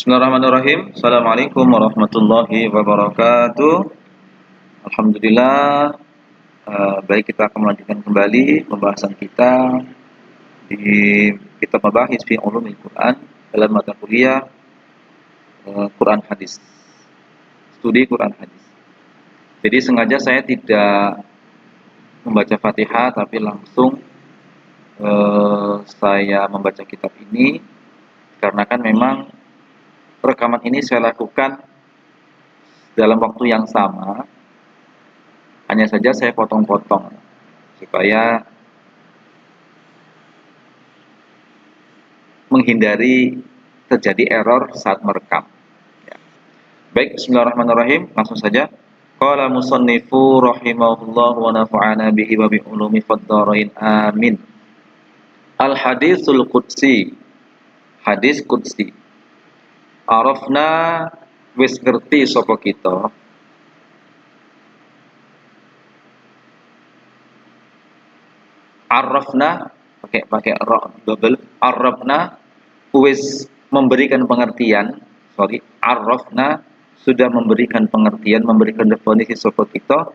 Bismillahirrahmanirrahim. Assalamualaikum warahmatullahi wabarakatuh. Alhamdulillah. Baik, kita akan melanjutkan kembali pembahasan kita di kitab Mabahis fi Ulumil Quran dalam mata kuliah Quran Hadis. Studi Quran Hadis. Jadi sengaja saya tidak membaca Fatihah, tapi langsung saya membaca kitab ini karena kan memang rekaman ini saya lakukan dalam waktu yang sama, hanya saja saya potong-potong supaya menghindari terjadi error saat merekam. Ya. Baik, bismillahirrahmanirrahim, langsung saja. Qala musannifu rahimahullah wa nafa'ana bihi wa bi ulumi fad-dharain amin. Al hadisul qudsi, hadis qudsi. Arafna wis ngerti sapa kita arafna pakai ra double arafna wis memberikan pengertian arafna sudah memberikan pengertian, memberikan definisi sapa kita,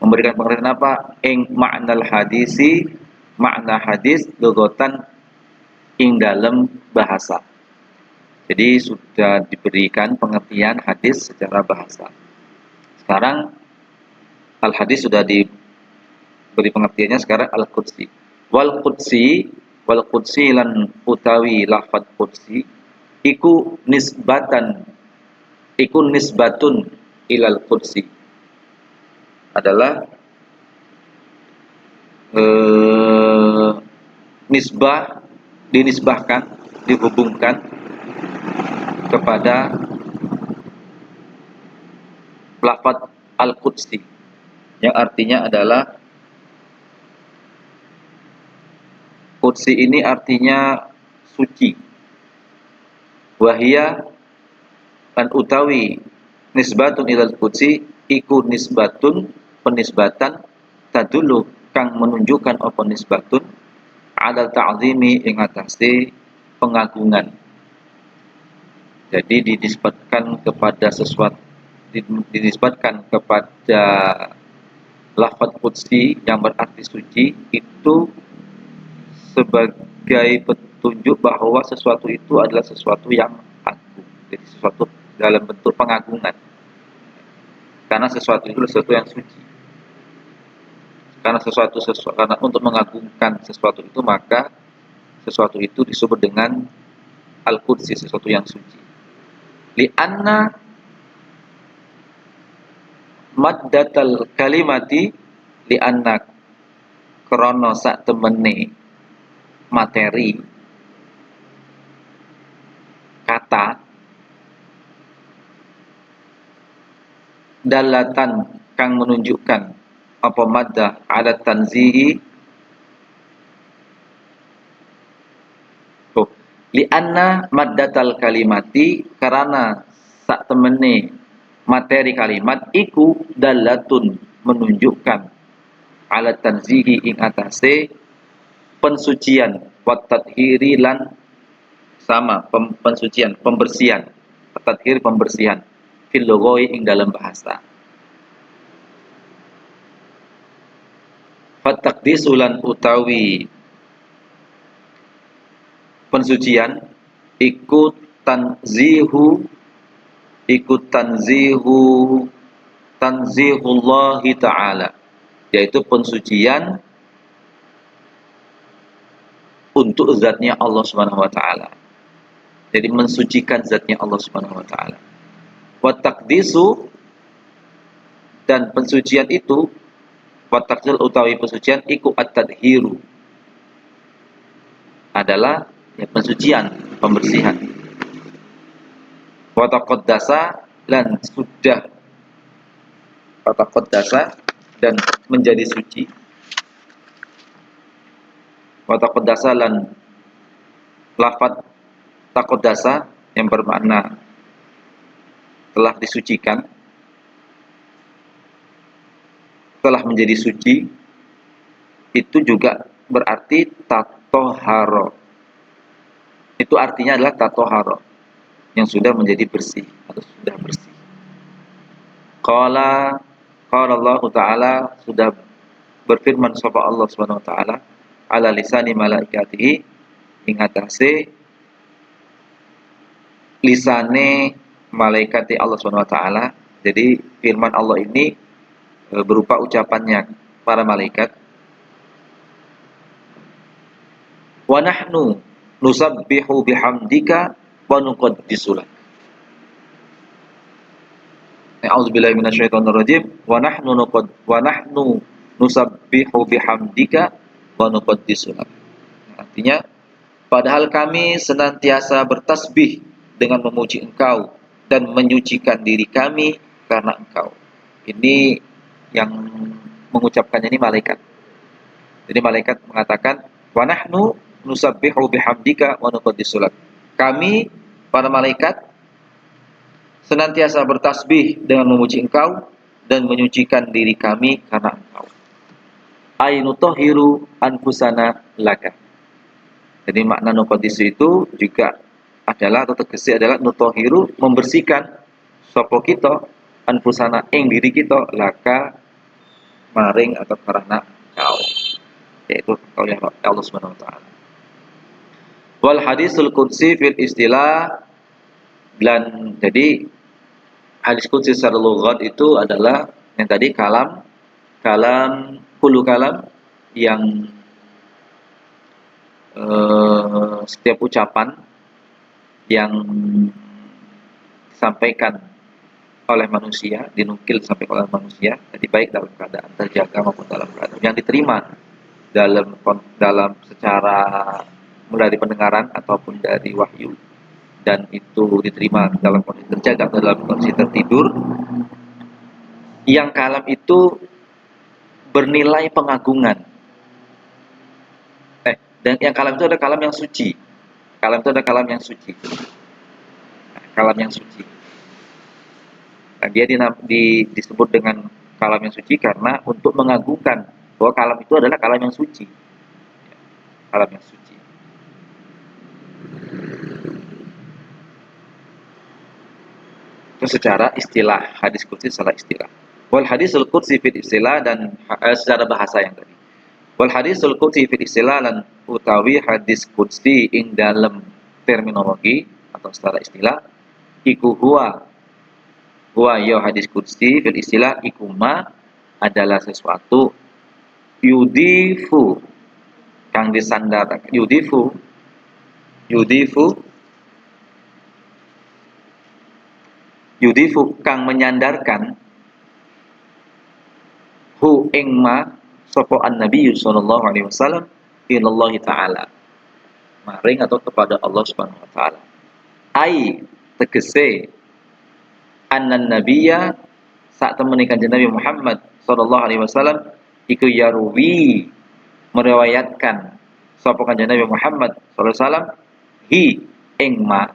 memberikan pengertian apa ing maknal hadisi, makna hadis dogotan ing dalam bahasa. Jadi sudah diberikan pengertian hadis secara bahasa. Sekarang al hadis sudah diberi pengertiannya, sekarang al qudsi. Wal qudsi lan utawi lafaz qudsi iku nisbatun ilal qudsi adalah dinisbahkan, dihubungkan kepada lafaz al-qudsi yang artinya adalah qudsi ini artinya suci. Wahia dan utawi nisbatun ilal qudsi iku nisbatun penisbatan tadulu kang menunjukkan apa nisbatun adal ta'zimi ing atase pengagungan. Jadi dinisbatkan kepada sesuatu, dinisbatkan kepada lafaz qudsi yang berarti suci itu sebagai petunjuk bahwa sesuatu itu adalah sesuatu yang agung. Jadi sesuatu dalam bentuk pengagungan. Karena sesuatu itu adalah sesuatu yang suci. Karena untuk mengagungkan sesuatu itu, maka sesuatu itu disebut dengan al-qudsi, sesuatu yang suci. Li'anna maddatal kalimati, li'anna krana sak temene materi kata dalatan kang menunjukkan apa maddah ala tanzihi li'anna maddatal kalimati karena sak temene materi kalimat iku dalatun menunjukkan ala tanzihi ing atase pensucian wa tathiri lan sama pensucian, pembersihan, tathir pembersihan fil lughawi ing dalam bahasa. Fataqdisulan utawi pensucian ikut tanzihullahi ta'ala, yaitu pensucian untuk zatnya Allah Subhanahu wa taala. Jadi mensucikan zatnya Allah Subhanahu wa taala. Wa taqdisu dan pensucian itu, wa taqdil utawi pensucian iku at-tadhiru adalah ya, pensucian, pembersihan. Wa taqaddasa dan sudah taqaddasa dan menjadi suci. Wa taqaddasa lan lafaz taqaddasa yang bermakna telah disucikan, telah menjadi suci, itu juga berarti tatoharo. Itu artinya adalah tatoharo. yang sudah menjadi bersih atau sudah bersih. Qala Allah Ta'ala, sudah berfirman sapa Allah Subhanahu wa taala ala lisani malaikatihi ing atase lisane malaikat Allah Subhanahu wa taala. Jadi firman Allah ini berupa ucapannya para malaikat. Wa nahnu nusabbihu bihamdika wa nuqaddisu lak. A'udzubillahi minasyaitonir rajim. Wa nahnu nusabbihu bihamdika wa nuqaddisu lak. Artinya, padahal kami senantiasa bertasbih dengan memuji Engkau dan menyucikan diri kami karena Engkau. Ini yang mengucapkannya ini malaikat. Jadi malaikat mengatakan, wa nahnu nusabbihu bihamdika wa nuqaddisu lak. Kami para malaikat senantiasa bertasbih dengan memuji Engkau dan menyucikan diri kami karena Engkau. Ainutahhiru anfusana laka. Jadi makna nuqaddisu itu juga adalah atau tegese adalah nutahhiru, membersihkan sapa kita anfusana ing diri kita laka maring atau karena Engkau. Yaitu oleh Allah Subhanahu wa taala. Wal hadisul qudsi fil istilah, dan jadi hadis qudsi secara lughat itu adalah yang tadi kalam kullu kalam, yang setiap ucapan yang disampaikan oleh manusia, dinukil sampai oleh manusia, jadi baik dalam keadaan terjaga maupun dalam keadaan yang diterima dalam secara mulai dari pendengaran ataupun dari wahyu, dan itu diterima dalam kondisi terjaga atau dalam kondisi tertidur, yang kalam itu bernilai pengagungan. Dan yang kalam itu ada kalam yang suci. Kalam itu ada kalam yang suci. Kalam yang suci. Nah, dia disebut dengan kalam yang suci karena untuk mengagungkan bahwa kalam itu adalah kalam yang suci. Kalam yang suci. Itu secara istilah, hadis qudsi secara istilah. Wal hadisul qudsi fil istilah, dan secara bahasa yang tadi. Wal hadisul qudsi fil istilah, lan utawi hadis qudsi ing dalam terminologi atau secara istilah, iku huwa ya hadis qudsi fil istilah iku ma adalah sesuatu yudifu kang disandarkan, yudifu kang menyandarkan hu ing ma sapa an-nabi sallallahu alaihi wasallam ilallahi taala, maring atau kepada Allah Subhanahu wa taala. Ai tegese annan nabiyya sak temene kanjeng Nabi Muhammad sallallahu alaihi wasallam iku yarwi meriwayatkan sapa kanjeng Nabi Muhammad sallallahu alaihi wasallam hi ing ma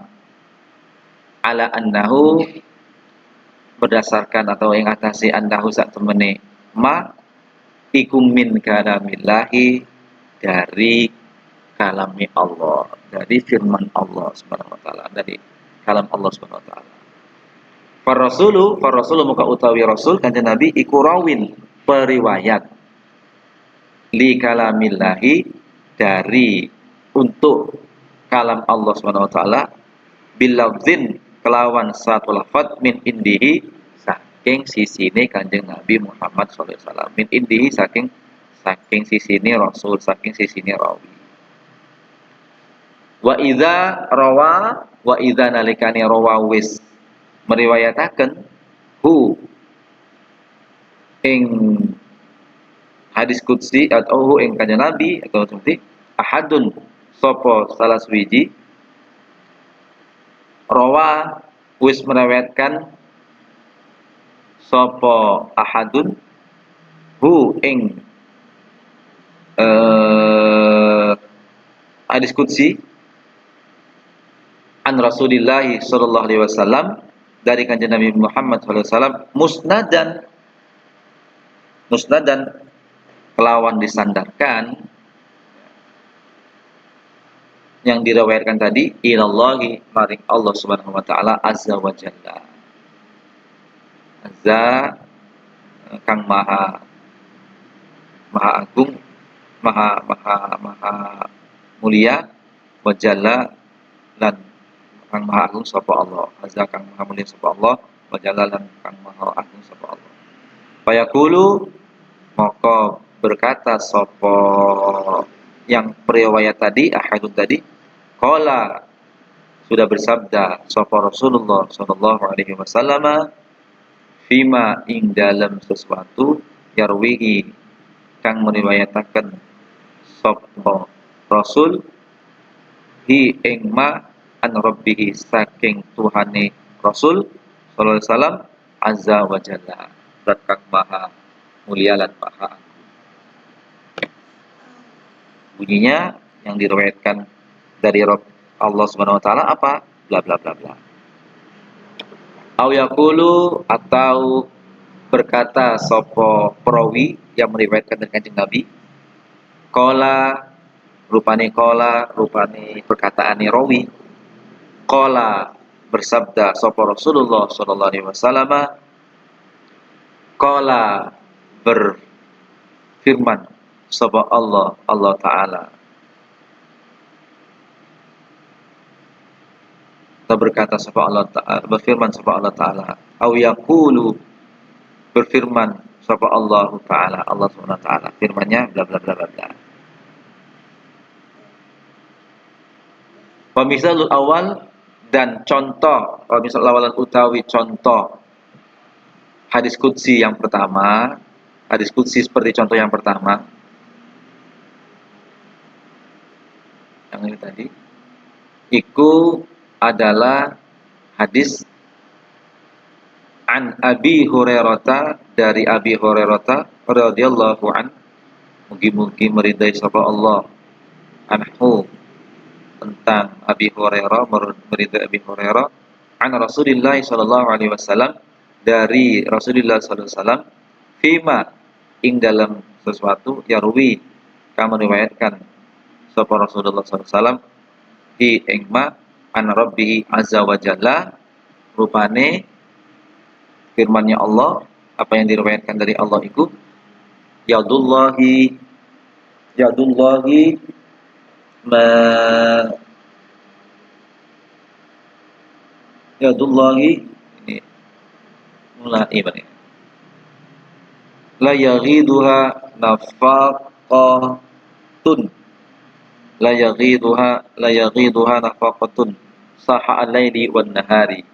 ala annahu, berdasarkan atau ing atase annahu sak temene ma iku min kalamillahi, dari kalami Allah, dari firman Allah Subhanahu wa taala, dari kalam Allah Subhanahu wa taala. Farrasulu muka utawi rasul kanjeng Nabi iku rawin, periwayat li kalamillahi, dari untuk kalam Allah Subhanahu wa taala, bil lafzin kelawan satu lafaz min indihi saking sisine kanjeng Nabi Muhammad sallallahu alaihi wasallam, min indihi saking sisine rasul, saking sisine rawi. Wa idza nalikane rawa wis meriwayataken hu ing hadis qudsi atau hu ing kanjeng Nabi atau seperti ahadun sapa salah suwiji, rawa wis meriwayatkan sapa ahadun hu ing hadis qudsi an Rasulillah sallallahu alaihi wasallam, dari kanjeng Nabi Muhammad sallallahu alaihi wasallam, musnadan kelawan disandarkan, yang diriwayatkan tadi ilallahi maring Allah Subhanahu wa taala azza wa jalla. Azza kang maha maha agung, maha maha maha mulia, wa jalla lan kang maha agung sapa Allah. Azza kang maha mulia sapa Allah, wa jalla lan kang maha agung sapa Allah. Fayaqulu maka berkata sapa yang periwayat tadi ahadun tadi qala sudah bersabda sapa Rasulullah sallallahu alaihi wasallam fima ing dalam sesuatu yarwihi kang meriwayataken sapa Rasul hi ing ma an rabbihi saking Tuhane Rasul sallallahu alaihi wasallam azza wa jalla zat kang maha mulia lan maha bunyinya yang diriwayatkan dari Rabb Allah Subhanahu wa taala apa bla bla bla bla. Au yaqulu atau berkata sapa perawi yang meriwayatkan dari Kanjeng Nabi rupane perkataane rawi qala bersabda sapa Rasulullah sallallahu alaihi wasallam qala berfirman sapa Allah taala atau berkata sapa Allah taala berfirman sapa Allah taala au yaqulu berfirman sapa Allah taala Allah Subhanahu wa taala firman-Nya bla bla bla bla bla. Wa misalul awal dan contoh wa misal awalan utawi contoh hadis qudsi yang pertama hadis qudsi seperti contoh yang pertama yang ini tadi iku adalah hadis an Abi Hurairah dari Abi Hurairah radhiyallahu an mugi-mugi meridai sapa Allah anhu tentang Abi Hurairah meridai Abi Hurairah an Rasulillah sallallahu alaihi wasallam dari Rasulullah sallallahu alaihi wasallam fima ing dalam sesuatu yarwi kama riwayatkan sapa Rasulullah sallallahu alaihi wasallam hi ing ma an rabbih azza wa jalla rupane firman-Nya Allah apa yang diriwayatkan dari Allah itu yadullahi ma yadullahi ini mulai mana la yaghiduha nafaqatun la yaghiduha nafaqatun saha al-laili wan nahari.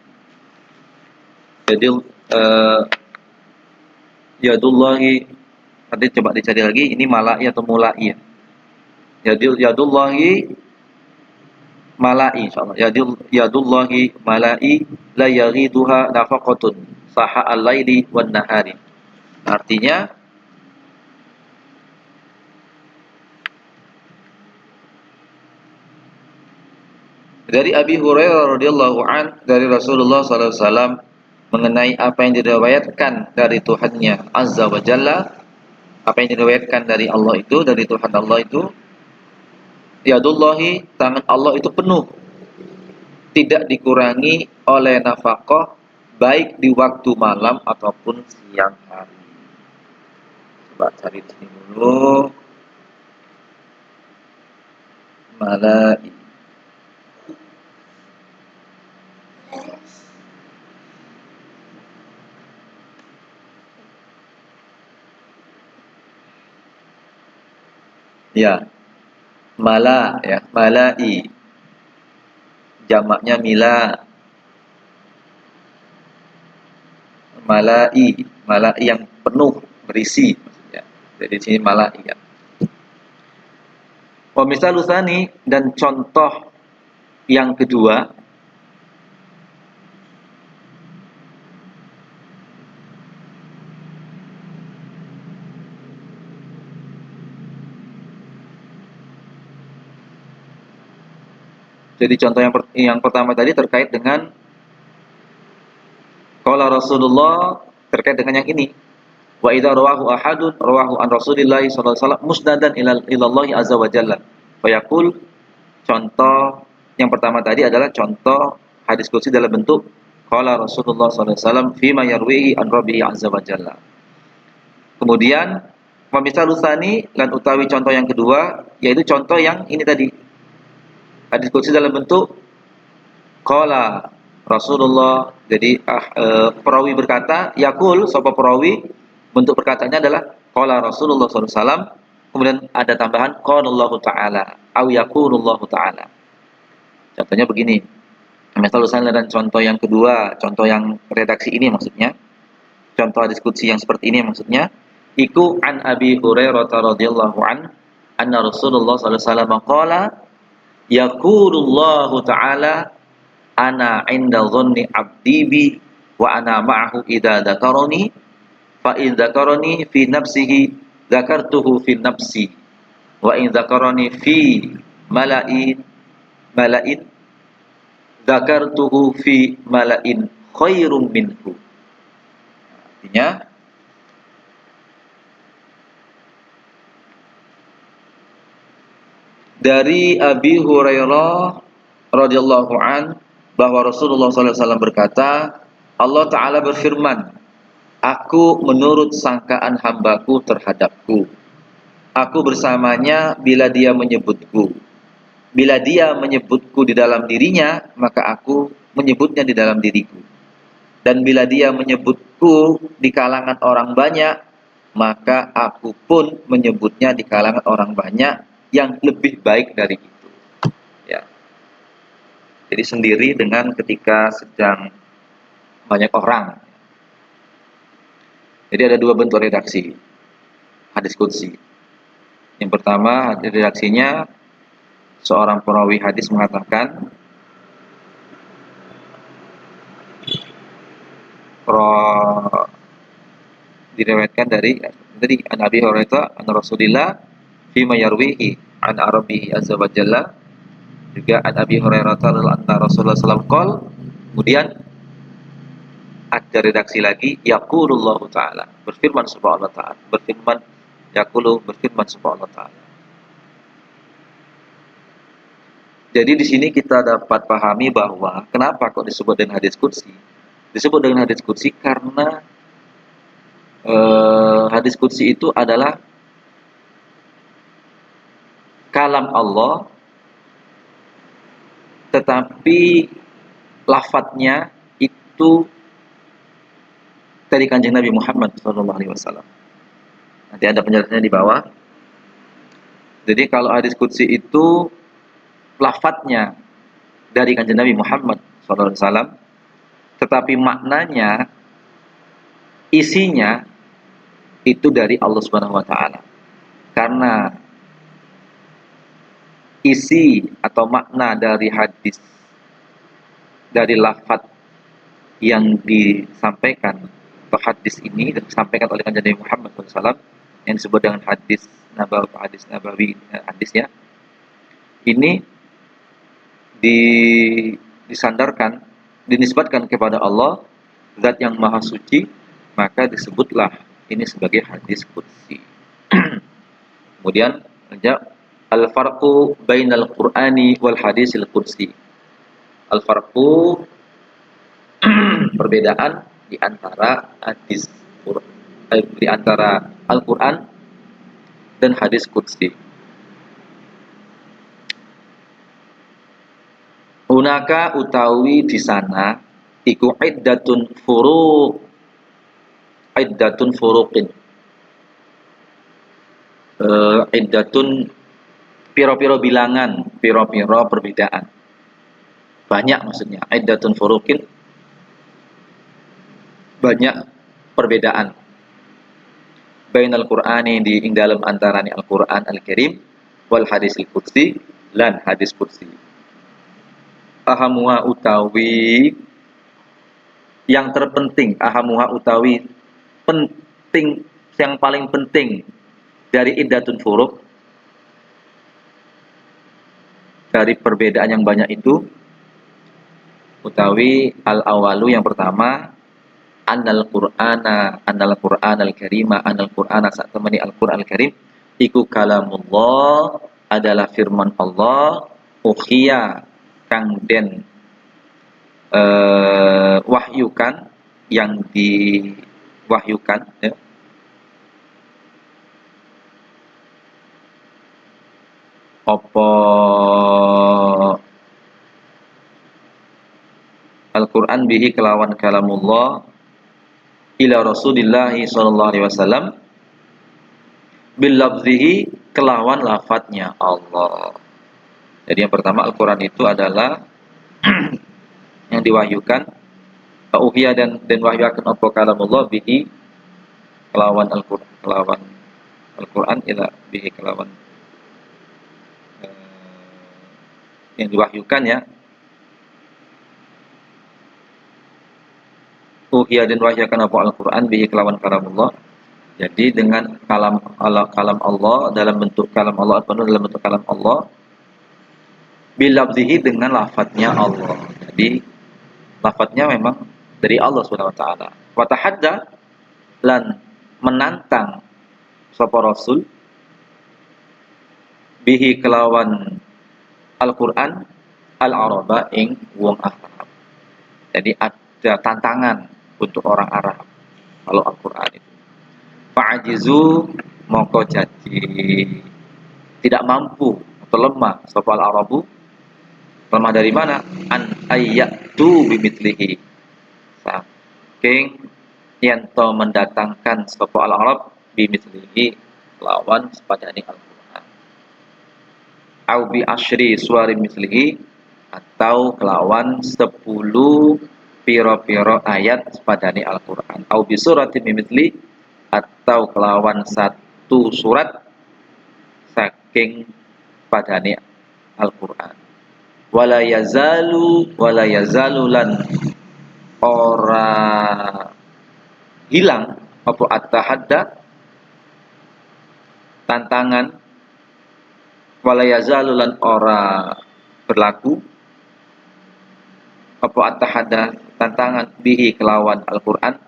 Jadi yadullahi nanti coba dicari lagi ini malai atau mulai ya. Yadullahi malai insyaallah. Yadullahi malai la yaghiduha nafaqatun saha al-laili wan nahari. Artinya dari Abi Hurairah radhiyallahu an dari Rasulullah sallallahu alaihi wasallam mengenai apa yang diriwayatkan dari Tuhannya Azza wa Jalla, apa yang diriwayatkan dari Allah itu, dari Tuhan Allah itu, yadullahi, tangan Allah itu penuh, tidak dikurangi oleh nafkah baik di waktu malam ataupun siang hari. Coba cari di sini dulu. Malai ya, malai. Jamaknya mila. Malai yang penuh, berisi maksudnya. Jadi di sini malai kan. Wa misalu tsani dan contoh yang kedua jadi contoh yang pertama tadi terkait dengan qala Rasulullah terkait dengan yang ini. Wa idza rawahu ahadun rawahu an Rasulillah sallallahu alaihi wasallam musnadan ila Allah azza wa jalla. Fa yaqul contoh yang pertama tadi adalah contoh hadis qudsi dalam bentuk qala Rasulullah sallallahu alaihi wasallam fima yarwihi an rabbihi azza wa jalla. Kemudian pemisalu tsani lan utawi contoh yang kedua yaitu contoh yang ini tadi. Hadis qudsi dalam bentuk qala Rasulullah. Jadi perawi berkata, yaqul sapa perawi, bentuk perkataannya adalah qala Rasulullah sallallahu alaihi wasallam, kemudian ada tambahan qala Allah taala au yaqulullahu taala. Contohnya begini. Misal dan contoh yang kedua, contoh yang redaksi ini maksudnya. Contoh diskusi yang seperti ini maksudnya, iku an Abi Hurairah radhiyallahu an anna Rasulullah sallallahu alaihi wasallam qala yaqulullahu taala ana 'inda dhanni 'abdi bi wa ana ma'ahu idza dzakarani fa in dzakarani fi nafsihi dzakartuhu fi nafsi wa in dzakarani fi mala'in dzakartuhu fi mala'in khairum minhu. Artinya dari Abi Hurairah radhiyallahu an bahwa Rasulullah SAW berkata, Allah Ta'ala berfirman, aku menurut sangkaan hambaku terhadapku. Aku bersamanya bila dia menyebutku. Bila dia menyebutku di dalam dirinya, maka aku menyebutnya di dalam diriku. Dan bila dia menyebutku di kalangan orang banyak, maka aku pun menyebutnya di kalangan orang banyak yang lebih baik dari itu. Ya. Jadi sendiri dengan ketika sedang banyak orang. Jadi ada dua bentuk redaksi hadis qudsi. Yang pertama, redaksinya seorang perawi hadis mengatakan diriwayatkan dari an Abi Hurairah an Rasulillah fima yarwihi an Arabihi azza wa jalla, juga an Abi Hurairah radhiyallahu anhu Rasulullah sallallahu alaihi wasallam. Kemudian ada redaksi lagi yaqulullahu taala, berfirman subhanahu wa taala, berfirman yaqulu, berfirman subhanahu wa taala. Jadi di sini kita dapat pahami bahwa kenapa kok disebut dengan hadis qudsi. Disebut dengan hadis qudsi karena hadis qudsi itu adalah kalam Allah, tetapi lafadznya itu dari Kanjeng Nabi Muhammad SAW. Nanti ada penjelasannya di bawah. Jadi kalau hadis qudsi itu lafadznya dari Kanjeng Nabi Muhammad SAW, tetapi maknanya, isinya itu dari Allah Subhanahu wa taala. Karena isi atau makna dari hadis, dari lafadz yang disampaikan atau hadis ini disampaikan oleh Kanjeng Nabi Muhammad SAW yang disebut dengan hadis nabawi, hadisnya ini disandarkan, dinisbatkan kepada Allah, zat yang maha suci, maka disebutlah ini sebagai hadis qudsi. Kemudian al-farqu bainal Qur'ani wal hadisil qudsi. Al-farqu perbedaan di antara di antara Al-Qur'an dan hadis qudsi. Hunaka utawi di sana iku iddatun furuqin. Iddatun piro-piro bilangan, piro-piro perbedaan. Banyak maksudnya. Iddatun furuqin, banyak perbedaan. Bainal Qur'ani di dalam antaranya Al-Qur'an Al-Karim wal hadisil qudsi lan hadis qudsi. Ahamuha utawi yang terpenting, ahamuha utawi penting, yang paling penting dari iddatun furuq, dari perbedaan yang banyak itu, utawi al-awalu yang pertama, annal Qur'ana al-Karima, annal Qur'ana sak temani Al-Qur'an Al-Karim iku kalamullah, adalah firman Allah, ukhia kang den wahyukan, yang diwahyukan ya. Apa Al-Qur'an bihi kelawan kalamullah ila Rasulillah sallallahu alaihi wasallam bil lafzihi kelawan lafadznya Allah. Jadi yang pertama Al-Qur'an itu adalah yang diwahyukan, uhiya dan wahyuaken apa kalamullah bihi kelawan Al-Qur'an ila bihi kelawan yang diwahyukan ya. Uhiya dan wahyuaken apa Al-Qur'an bihi kelawan kalamullah. Jadi dengan kalam Allah dalam bentuk kalam Allah atau dalam bentuk kalam Allah bilafzihi dengan lafadznya Allah. Jadi lafadznya memang dari Allah Subhanahu wa taala. Wa tahadda lan menantang sapa rasul bihi kelawan Al-Qur'an al-araba ing wong Arab. Jadi ada tantangan untuk orang Arab kalau Al-Qur'an itu. Fa'ajizu moko jadi tidak mampu atau lemah sapa al-arabu. Lemah dari mana? An ayyatu bimithlihi. Saking yen to mendatangkan sapa al-arab bimithlihi lawan sepadane Al-Qur'an. Au bi asyri suwari mithlihi, atau kelawan 10 piro-piro ayat sepadane Al-Qur'an. Au bi surati mithli, atau kelawan satu surat saking padane Al-Qur'an. Wala yazalu lan ora hilang apa at-tahadda tantangan, wala yazalu lan ora berlaku apa at-tahadda tantangan bihi kelawan Al-Qur'an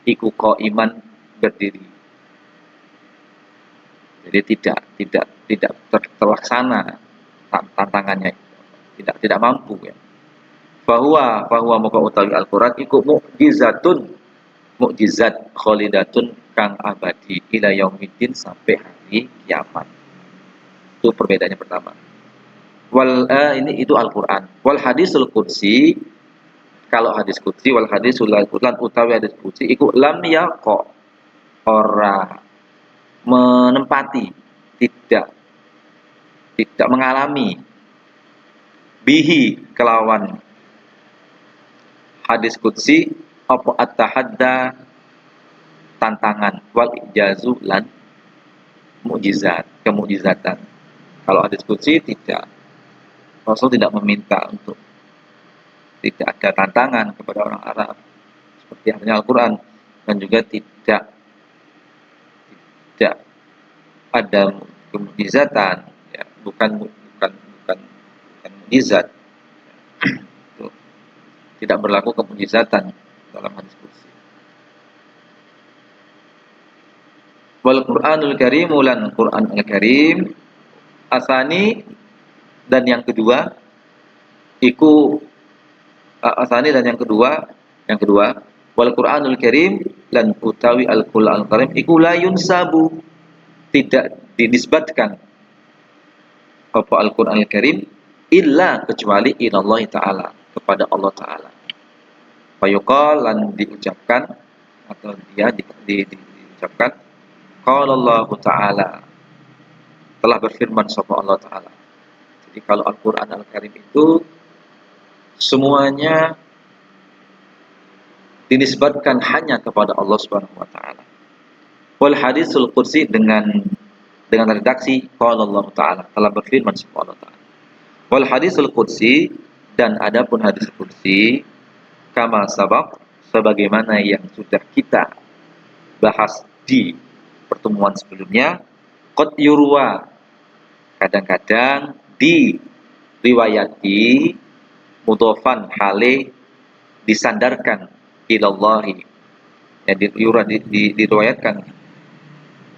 iku qaiman berdiri. Jadi tidak terlaksana tantangannya, tidak mampu ya. Bahwa muka utawi Al-Qur'an iku mukjizat khalidatun kang abadi ila yaumiddin sampai hari kiamat. Itu perbedaannya pertama. Ini itu Al-Qur'an. Wal hadisul qudsi, kalau hadis qudsi, wal hadisul Qur'an utawi hadis qudsi iku lam yaqa, ora menempati, tidak mengalami bihi kelawan hadis qudsi apa at-tahadda tantangan wal ijazu lan mukjizat, kemukjizatan. Kalau hadis qudsi tidak, Rasul tidak meminta untuk, tidak ada tantangan kepada orang Arab seperti halnya Al-Qur'an, dan juga tidak ada kemukjizatan ya, bukan mukjizat. Tidak berlaku kemukjizatan dalam hadis qudsi. Wal Qur'anul Karim, ulan Qur'an Al-Karim asani, dan yang kedua iku asani, dan yang kedua wal Qur'anul Karim lan utawi Al-Qur'an Al-Karim iku la yunsabu, tidak dinisbatkan apa Al-Qur'an Al-Karim illa kecuali ilallah ta'ala, kepada Allah ta'ala. Fayuqal lan diucapkan, atau dia diucapkan qala Allah ta'ala, telah berfirman sapa Allah ta'ala. Jadi kalau Al-Qur'an Al-Karim itu semuanya dinisbatkan hanya kepada Allah Subhanahu wa taala. Wal hadisul qudsi dengan redaksi qala Allah taala, telah berfirman sapa Allah taala. Wal hadisul qudsi, dan adapun hadis qudsi kama sabaq, sebagaimana yang sudah kita bahas di pertemuan sebelumnya, qad yurwa, kadang-kadang diriwayati mudhofan hale disandarkan ilallahi, ya, diriwayatkan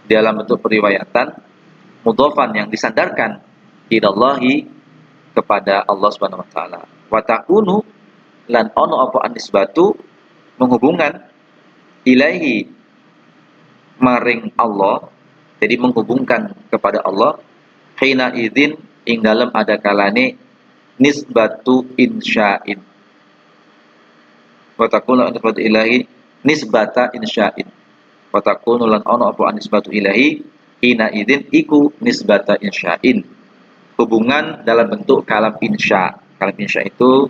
dalam bentuk periwayatan mudhofan yang disandarkan ilallahi kepada Allah Subhanahu wa taala. Wa takunu lan ono apa anisbatu menghubungkan ilaihi maring Allah, jadi menghubungkan kepada Allah hina idzin ing dalam ada kalane nisbatu insya'in. Wa takunu nisbatu ilahi nisbata insya'in. Wa takunu lan ono apa nisbatu ilahi hina idzin iku nisbata insya'in. Hubungan dalam bentuk kalam insya. Kalam insya itu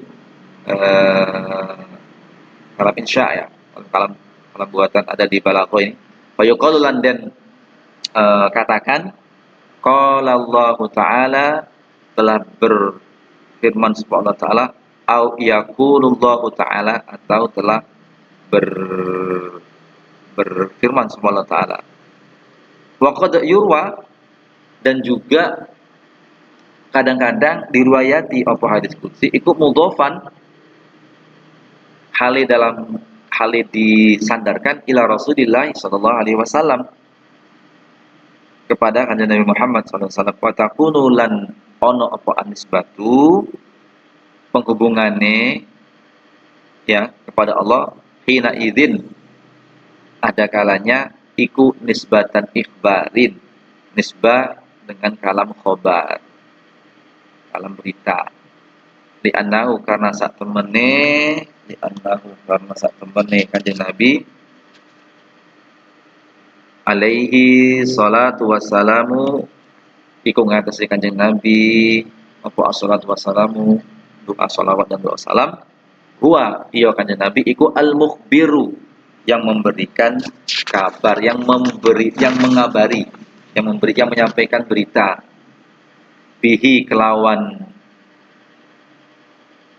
kalam insya ya. Kalam kalam buatan ada di balaghah ini. Fa yuqalu lan den katakan qala Allah taala telah berfirman subhanahu wa taala au yaqulullahu taala atau telah ber berfirman subhanahu wa taala. Wa qad yurwa dan juga kadang-kadang diriwayati apa hadis qudsi iku mudhofan hale disandarkan ila Rasulillah sallallahu alaihi wasallam kepada kanjeng Nabi Muhammad sallallahu alaihi wasallam. Wa takunu lan ono apa anisbatu penghubungane ya kepada Allah hina idzin ada kalanya iku nisbatan ikhbarin, nisbah dengan kalam khobar, kalam berita. Li annahu karena sak temene kanjeng Nabi alaihi salatu wassalamu iku ngatasi kanjeng Nabi apa assalatu wassalamu doa salawat dan doa salam huwa iya kanjeng Nabi iku al-mukhbiru yang memberikan kabar, yang mengabari, yang menyampaikan berita bihi kelawan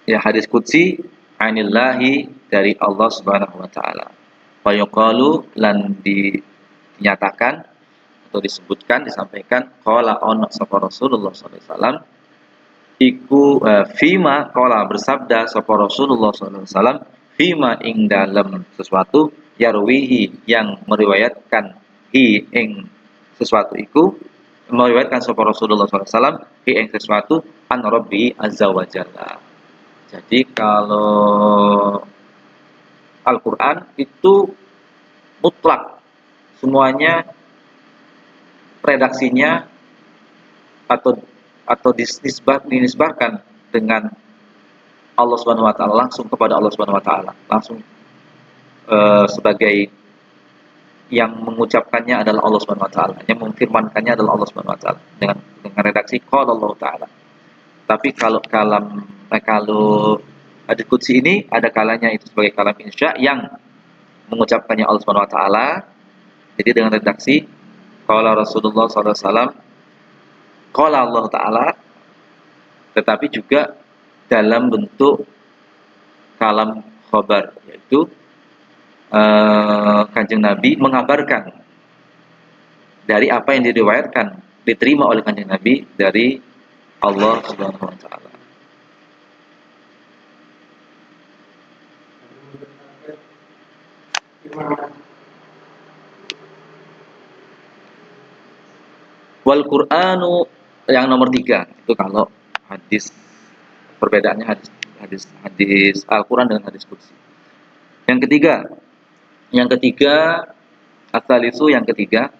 ya hadis qudsi anillahi dari Allah Subhanahu wa taala. Fa yuqalu lan dinyatakan atau disebutkan disampaikan qala ono sapa Rasulullah sallallahu alaihi wasallam iku fima qala bersabda sapa Rasulullah sallallahu alaihi wasallam fima ing dalam sesuatu yarwihi yang meriwayatkan hi ing sesuatu iku meriwayatkan sapa Rasulullah sallallahu alaihi wasallam hi ing sesuatu an rabbi azza wa jalla. Jadi kalau Al-Qur'an itu mutlak semuanya redaksinya atau dinisbahkan dengan Allah Subhanahu wa taala langsung kepada Allah Subhanahu wa taala langsung sebagai yang mengucapkannya adalah Allah Subhanahu wa taala, yang memfirmankannya adalah Allah Subhanahu wa taala dengan redaksi qala Allah taala. Tapi kalau kalau hadis qudsi ini ada kalanya itu sebagai kalam insya yang mengucapkannya Allah Subhanahu wa taala. Jadi dengan redaksi qala Rasulullah sallallahu alaihi wasallam qala Allah taala, tetapi juga dalam bentuk kalam khabar, yaitu kanjeng Nabi mengabarkan dari apa yang diriwayatkan diterima oleh kanjeng Nabi dari Allah Subhanahu wa taala. Wal Qur'anu yang nomor 3 itu kalau hadis perbedaannya hadis Al-Qur'an dengan hadis qudsi. Yang ketiga asalisu yang ketiga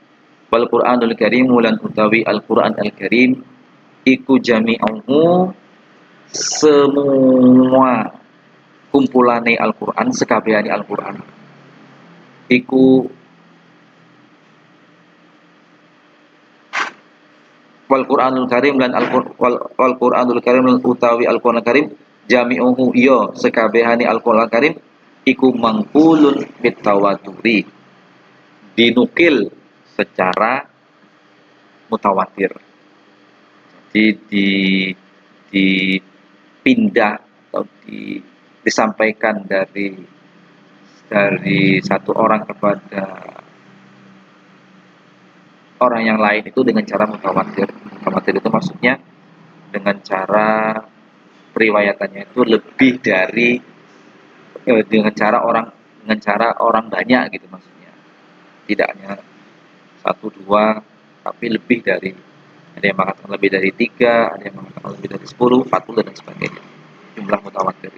wal Qur'anul Karim lan utawi Al-Qur'an Al-Karim iku jami'uhu semua kumpulane Al-Qur'an sekabehane Al-Qur'an iku wal Qur'anul Karim lan wal Qur'anul Karim lan utawi Al-Qur'an Karim jami'uhu iya sekabehane Al-Qur'an Karim iku mangkulun bitawaturi dinukil secara mutawatir. Jadi dipindah atau disampaikan dari satu orang kepada orang yang lain itu dengan cara mutawatir. Mutawatir itu maksudnya dengan cara periwayatannya itu lebih dari dengan cara orang banyak gitu maksudnya. Tidak hanya 1 2 tapi lebih dari Ada yang mengatakan lebih dari 3, ada yang mengatakan lebih dari 10, 40 dan sebagainya. Jumlah mutawatir.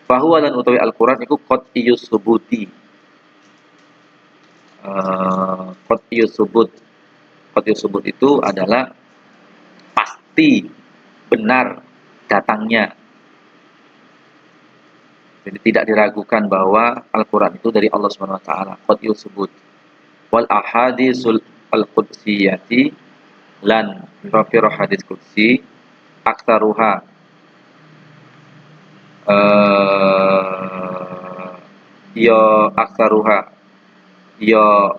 Bahwa dan utawi Al-Quran itu qat'iyus subuti. Qat'iyus subut. Qat'iyus subut itu adalah pasti benar datangnya. Jadi tidak diragukan bahwa Al-Quran itu dari Allah Subhanahu wa taala. Qat'iyus subut. Wal ahadisul al-qudsiyati lan pira hadis qudsi aktaruha ya aktaruha ya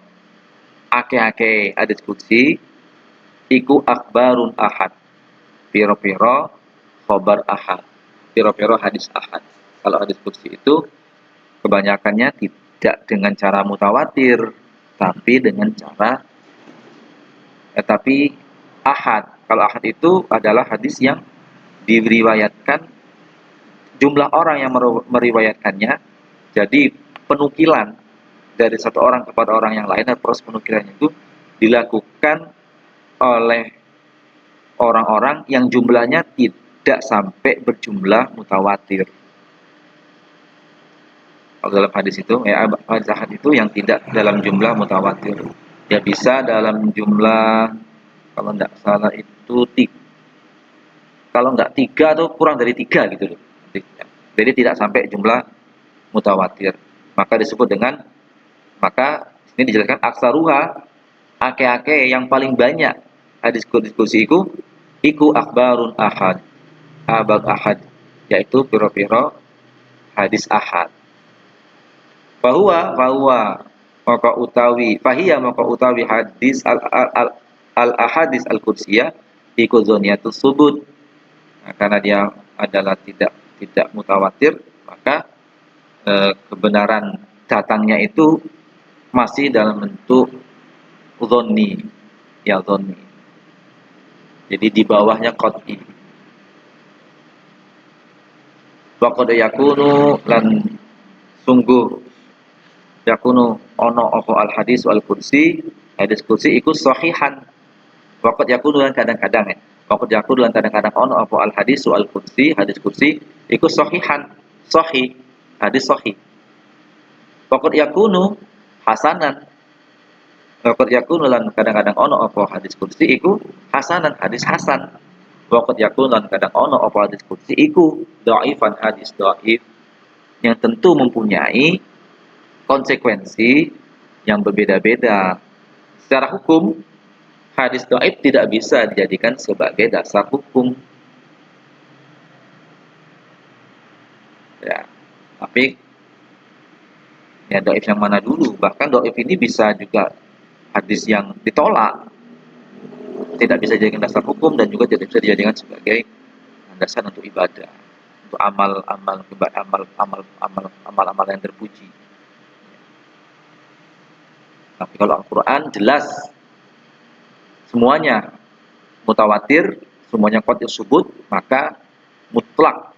ake-ake hadis qudsi iku akbarun ahad, piro-piro khobar ahad, piro-piro hadis ahad. Kalau hadis qudsi itu kebanyakannya tidak dengan cara mutawatir, tapi dengan cara tapi ahad. Kalau ahad itu adalah hadis yang diriwayatkan jumlah orang yang meriwayatkannya, jadi penukilan dari satu orang kepada orang yang lain, dan proses penukilannya itu dilakukan oleh orang-orang yang jumlahnya tidak sampai berjumlah mutawatir. Kalau dalam hadis itu, hadis ahad itu yang tidak dalam jumlah mutawatir. Ya bisa dalam jumlah, kalau tidak salah itu 3. Kalau nggak 3 atau kurang dari 3 gitu loh. Jadi tidak sampai jumlah mutawatir. Maka disebut dengan, maka ini dijelaskan aksaruha, ake-ake yang paling banyak hadis diskusi iku akbarun ahad, abad ahad, yaitu piro-piro hadis ahad. Bahwa maka utawi fahiya maka utawi hadis al ahadis al qudsiyah iku dzoniyatus subut. Nah, karena dia adalah tidak mutawatir, maka kebenaran datangnya itu masih dalam bentuk dzonni, ya dzonni. Jadi di bawahnya qat'i. Wa qad yakunu lan sungguh yakunu ono apa al hadis wal kursi, hadis kursi iku sahihan. Wa qad yakunu lan kadang-kadang ya. Wa qad yakunu lan kadang-kadang ono apa al hadis wal kursi, hadis kursi iku sahihan, sahih, hadis sahih. Wa qad yakunu hasanan. Wa qad yakunu lan kadang-kadang ono apa hadis kursi iku hasanan, hadis hasan. Wa qad yakunu lan kadang ono apa hadis kursi iku dhaifan, hadis dhaif, yang tentu mempunyai konsekuensi yang berbeda-beda. Secara hukum, hadis dhaif tidak bisa dijadikan sebagai dasar hukum. Ya, tapi ya dhaif yang mana dulu? Bahkan dhaif ini bisa juga hadis yang ditolak, tidak bisa dijadikan dasar hukum dan juga tidak bisa dijadikan sebagai dasar untuk ibadah, untuk amal-amal yang terpuji. Tapi kalau Al-Quran jelas semuanya mutawatir, semuanya qat'iyus subut, maka mutlak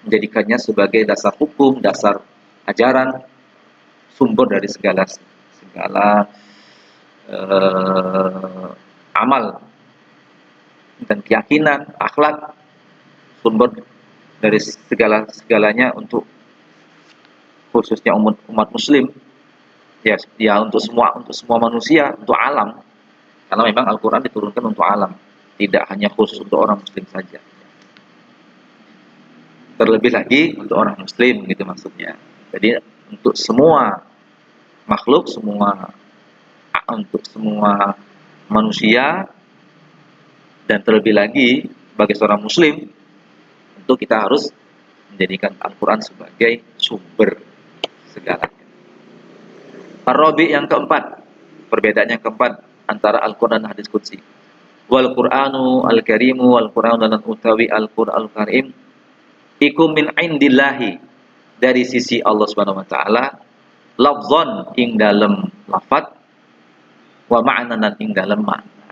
menjadikannya sebagai dasar hukum, dasar ajaran, sumber dari segala amal dan keyakinan, akhlak, sumber dari segalanya untuk khususnya umat muslim, ya untuk semua manusia, untuk alam. Karena memang Al-Quran diturunkan untuk alam, tidak hanya khusus untuk orang muslim saja. Terlebih lagi untuk orang muslim gitu maksudnya. Jadi untuk semua makhluk, untuk semua manusia, dan terlebih lagi bagi seorang muslim, tentu kita harus menjadikan Al-Quran sebagai sumber segalanya. Ar-Rabi yang keempat, perbedaan yang keempat antara Al-Quran dan hadis qudsi. Wal Qur'anu al-Karimu wal Qur'anu dan utawi Al-Qur'an al-Karim iku min indillahi, dari sisi Allah Subhanahu wa taala, lafzon ing dalem lafat, wa ma'nanan ing dalem makna.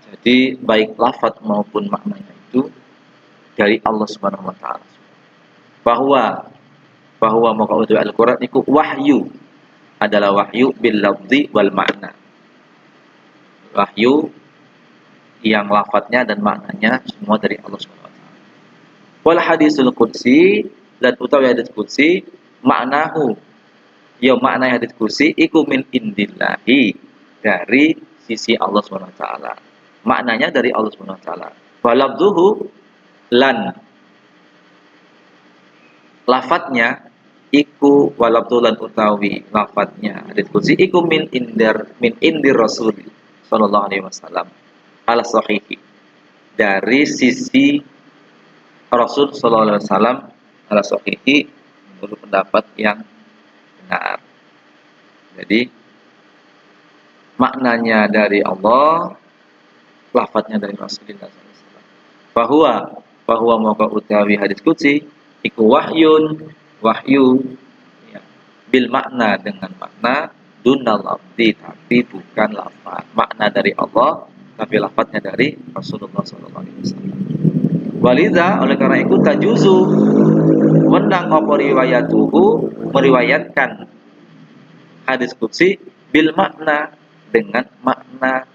Jadi baik lafat maupun maknanya itu dari Allah Subhanahu wa taala. Bahwa maka utawi Al-Qur'an iku wahyu, adalah wahyu bil lafzi wal makna. Wahyu yang lafadznya dan maknanya semua dari Allah Subhanahu wa taala. Wal hadisul qudsi, dan utawi hadis qudsi maknahu, ya makna hadis qudsi iku min indillahi, dari sisi Allah Subhanahu wa taala. Maknanya dari Allah Subhanahu wa taala. Walabduhu, lan lafadznya iku, walabdulan utawi lafadznya hadis qudsi iku min indir Rasul sallallahu alaihi wasallam ala sahihi, dari sisi Rasul sallallahu alaihi wasallam ala sahihi, menurut pendapat yang benar. Jadi maknanya dari Allah, lafadznya dari Rasulullah sallallahu alaihi wasallam. Bahwa maka utawi hadis qudsi iku wahyu ya, bil makna, dengan makna dunal lafzi, tapi bukan lafaz. Makna dari Allah tapi lafadznya dari Rasulullah sallallahu alaihi wasallam. Walidha, oleh karena itu tajuzu menang apa riwayatuhu, meriwayatkan hadis qudsi bil makna, dengan makna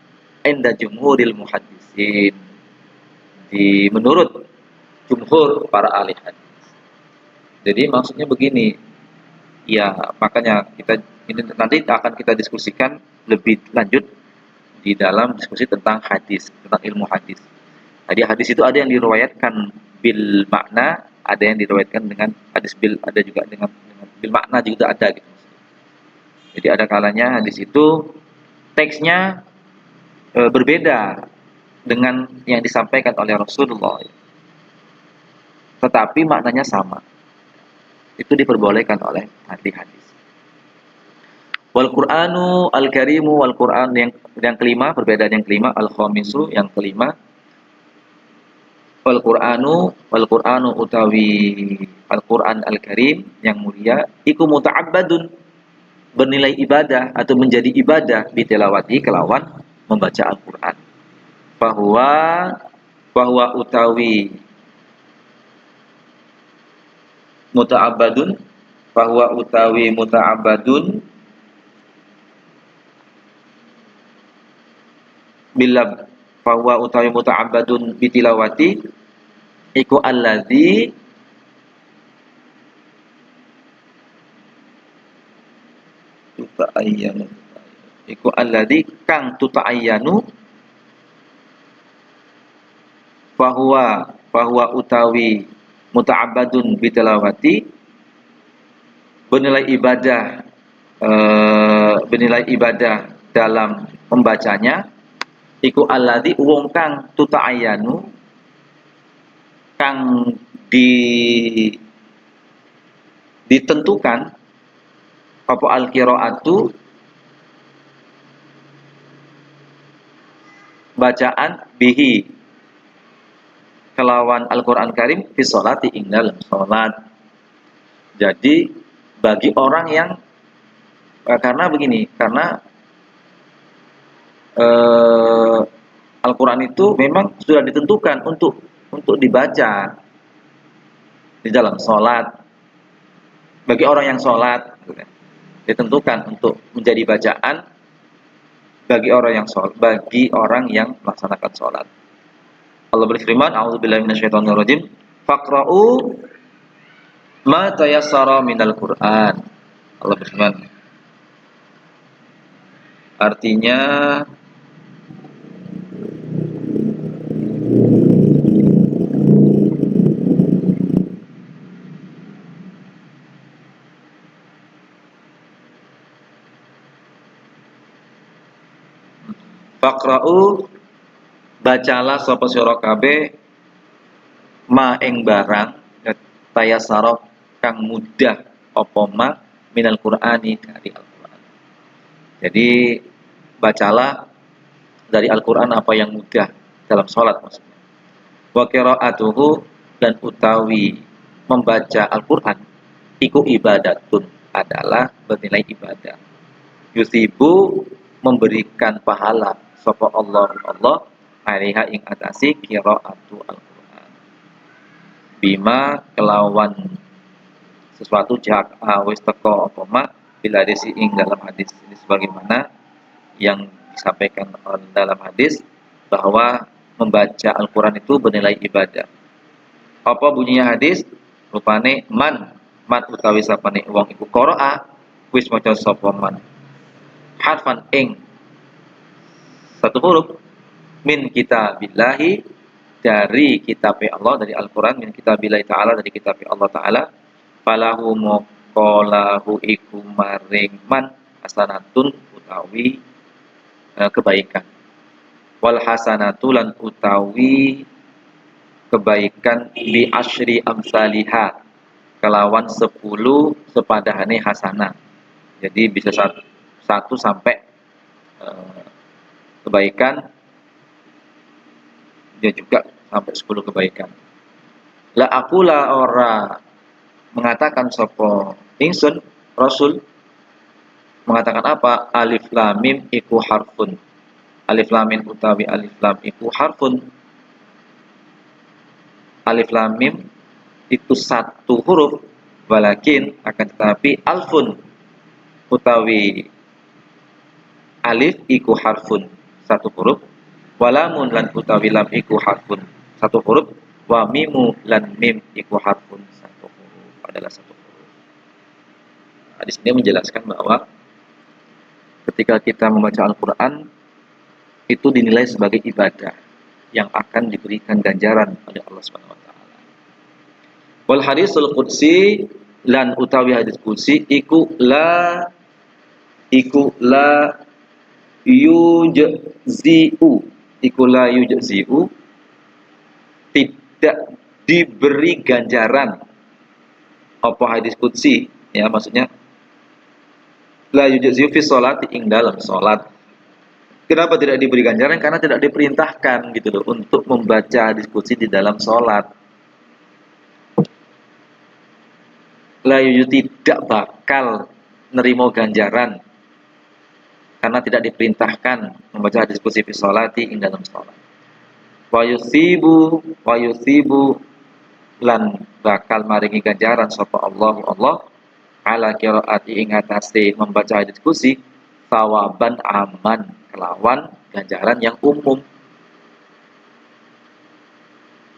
inda jumhuril muhaddisin, di menurut jumhur para ahli hadis. Jadi maksudnya begini, ya makanya kita ini nanti akan kita diskusikan lebih lanjut di dalam diskusi tentang hadis, tentang ilmu hadis. Jadi hadis itu ada yang diriwayatkan bil makna, ada yang diriwayatkan dengan hadis bil, ada juga dengan bil makna juga ada gitu. Jadi ada kalanya hadis itu teksnya berbeda dengan yang disampaikan oleh Rasulullah, tetapi maknanya sama. Itu diperbolehkan oleh ahli hadis. Wal Qur'anu al-Karimu, wal Qur'an yang kelima, perbedaan yang kelima, al-khamisu yang kelima, wal Qur'anu utawi Al-Qur'an Al-Karim yang mulia iku muta'abbadun, bernilai ibadah atau menjadi ibadah bitilawati, kelawan membaca Al-Qur'an. Bahwa utawi muta'abbadun, bahwa utawi muta'abbadun bila, bahwa utawi muta'abbadun bitilawati iku alladzi tuta'ayyanu, iku alladzi kang tuta'ayyanu, bahwa utawi muta'abbadun bitilawati bernilai ibadah dalam membacanya iku alladzi wong kang tuta'ayyanu, kang ditentukan apa al-qiraatu, bacaan bihi kelawan Al-Qur'an Karim fi sholati, ing dalam salat. Jadi bagi orang yang karena begini, karena Al-Quran itu memang sudah ditentukan untuk dibaca di dalam sholat. Bagi orang yang sholat, ditentukan untuk menjadi bacaan bagi orang yang sholat, bagi orang yang melaksanakan sholat. Allah berfirman, A'udzubillahi minasyaitonirrajim, faqra'u ma tayassara minal Qur'an. Allah berfirman, artinya faqra'u, bacalah sapa sira kabeh ma ing barang tayasara kang mudah apa ma minal Qur'ani, dari Al-Qur'an. Jadi bacalah dari Al-Qur'an apa yang mudah dalam sholat maksudnya. Wa qira'atuhu, dan utawi membaca Al-Qur'an iku ibadatun, adalah bernilai ibadah. Yusibu, memberikan pahala sapa Allah alaiha ing atasi qiraatu Al-Qur'an. Bima kelawan sesuatu wis teko apa ma bila disi ing dalam hadis ini sebagaimana yang disampaikan dalam hadis bahwa membaca Al-Quran itu bernilai ibadah. Apa bunyinya hadis? Rupane man utawi sapane wong iku qira'a wis maca sapa man harfan ing satu huruf min kitabillahi dari kitab Allah, dari Al-Quran, min kitabillahi ta'ala, dari kitab Allah ta'ala, falahu mokolahu iku maring man hasanatun utawi kebaikan, wal hasanatu lan utawi kebaikan bi asyri amsaliha kelawan 10 sepadahane hasanah. Jadi bisa satu sampai kebaikan, dia juga sampai 10 kebaikan. La aqula ora mengatakan sapa ingsun Rasul mengatakan apa? Alif lam mim iku harfun. Alif lam mim utawi alif lam iku harfun. Alif lam mim itu satu huruf, walakin akan tetapi alfun utawi alif iku harfun satu huruf, walamun lan utawi lam iku harfun satu huruf, wa mimu lan mim iku harfun satu huruf adalah satu huruf. Hadis ini menjelaskan bahwa ketika kita membaca Al-Quran itu dinilai sebagai ibadah yang akan diberikan ganjaran oleh Allah Subhanahu wa taala. Wal hadisul qudsi lan utawi hadis qudsi iku la yujzi'u, iku la yujzi'u, tidak diberi ganjaran. Apa hadis qudsi? Ya, maksudnya la yujzi'u fi sholati ing dalam salat. Kenapa tidak diberi ganjaran? Karena tidak diperintahkan gitu loh untuk membaca hadis qudsi di dalam salat. La yujzi'u tidak bakal nerimo ganjaran karena tidak diperintahkan membaca hadis qudsi fi sholati ing dalam salat. Wa yusibu lan bakal maringi ganjaran sapa Allah ala qiraati ing atase membaca hadis qudsi sawaban aman kelawan ganjaran yang umum.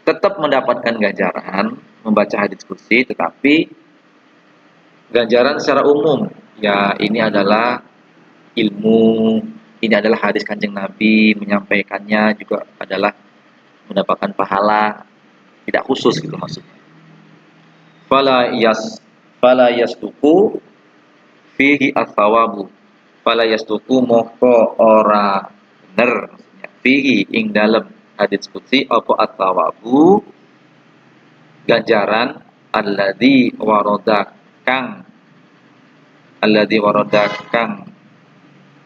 Tetap mendapatkan ganjaran membaca hadis qudsi, tetapi ganjaran secara umum. Ya, ini adalah ilmu, ini adalah hadis Kanjeng Nabi, menyampaikannya juga adalah mendapatkan pahala, tidak khusus gitu maksudnya. Fala yasduku fihi atsawabu. Fala yasduku moko ora bener maksudnya. Fihi ing dalem hadis qudsi apa atsawabu ganjaran alladzi warada kang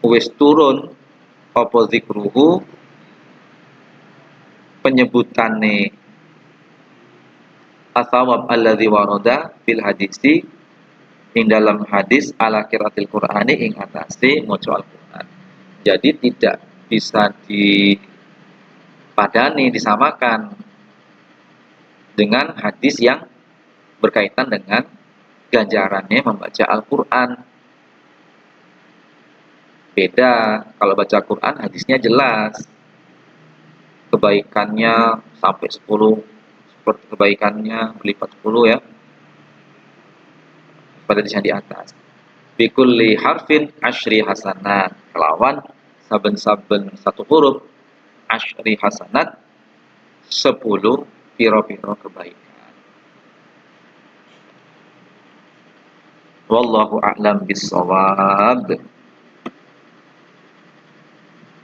wis turun apa zikruhu penyebutane asawab alladzi warada fil hadisi ing dalam hadis ala qiraatil qur'ani ing atase maca Al-Qur'an. Jadi tidak bisa dipadani, disamakan dengan hadis yang berkaitan dengan ganjarannya membaca Al-Qur'an. Beda, kalau baca Quran hadisnya jelas. Kebaikannya sampai 10, seperti kebaikannya berlipat 10 ya. Pada hadis yang di atas. Bikulli harfin asyri hasanat. Kelawan saben-saben satu huruf asyri hasanat 10 piro-piro kebaikan. Wallahu a'lam bissawab.